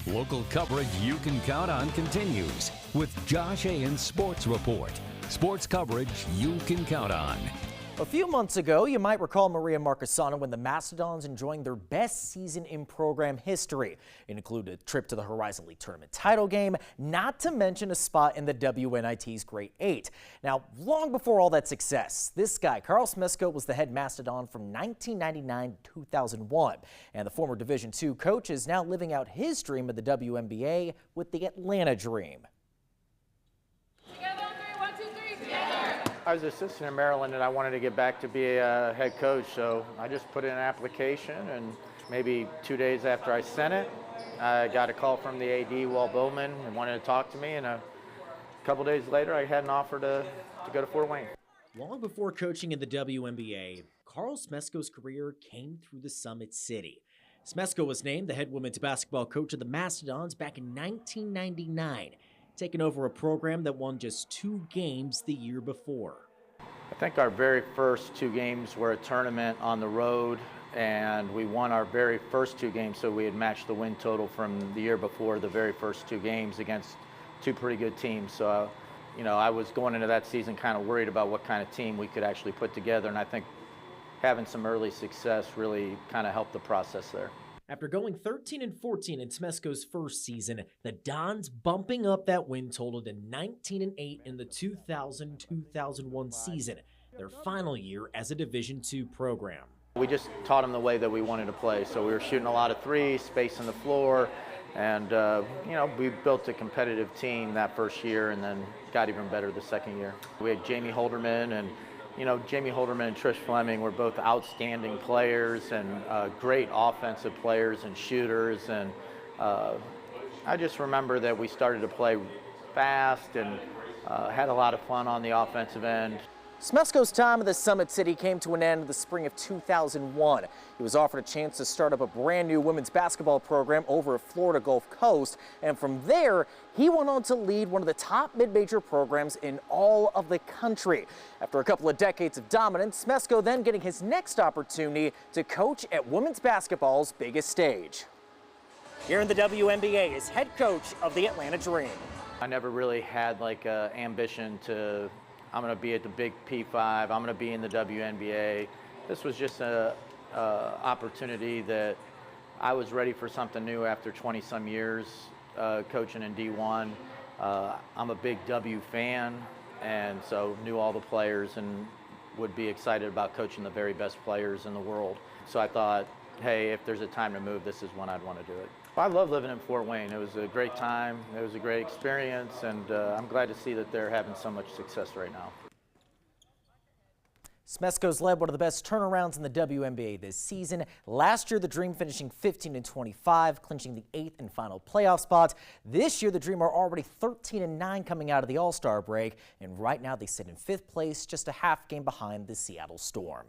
Local coverage you can count on continues with Josh Ayen's Sports Report. Sports coverage you can count on. A few months ago, you might recall Maria Marchesano when the Mastodons enjoying their best season in program history. It included a trip to the Horizon League tournament title game, not to mention a spot in the WNIT's Great Eight. Now, long before all that success, this guy, Carl Smesko, was the head Mastodon from 1999 to 2001. And the former Division II coach is now living out his dream of the WNBA with the Atlanta Dream. I was an assistant in Maryland and I wanted to get back to be a head coach, so I just put in an application, and maybe 2 days after I sent it, I got a call from the AD, Walt Bowman, and wanted to talk to me, and a couple days later I had an offer to go to Fort Wayne. Long before coaching in the WNBA, Carl Smesko's career came through the Summit City. Smesko was named the head women's basketball coach of the Mastodons back in 1999. Taking over a program that won just 2 games the year before. I think our very first 2 games were a tournament on the road, and we won our very first 2 games, so we had matched the win total from the year before, the very first 2 games against 2 pretty good teams. So, I was going into that season kind of worried about what kind of team we could actually put together, and I think having some early success really kind of helped the process there. After going 13-14 in Smesko's first season, the Dons bumping up that win total to 19-8 in the 2000-2001 season, their final year as a Division II program. We just taught them the way that we wanted to play, so we were shooting a lot of threes, spacing the floor, and we built a competitive team that first year and then got even better the second year. We had Jamie Holderman, and Jamie Holderman and Trish Fleming were both outstanding players and great offensive players and shooters. And I just remember that we started to play fast and had a lot of fun on the offensive end. Smesko's time at the Summit City came to an end in the spring of 2001. He was offered a chance to start up a brand new women's basketball program over at Florida Gulf Coast, and from there he went on to lead one of the top mid-major programs in all of the country. After a couple of decades of dominance, Smesko then getting his next opportunity to coach at women's basketball's biggest stage. Here in the WNBA is head coach of the Atlanta Dream. I never really had like an ambition to I'm going to be at the big P5, I'm going to be in the WNBA. This was just an opportunity that I was ready for something new after 20-some years coaching in D1. I'm a big W fan, and so knew all the players and would be excited about coaching the very best players in the world. So I thought, hey, if there's a time to move, this is when I'd want to do it. I love living in Fort Wayne. It was a great time. It was a great experience, and I'm glad to see that they're having so much success right now. Smesko's led one of the best turnarounds in the WNBA this season. Last year, the Dream finishing 15-25, clinching the 8th and final playoff spot. This year, the Dream are already 13-9 coming out of the All-Star break, and right now they sit in 5th place, just a half game behind the Seattle Storm.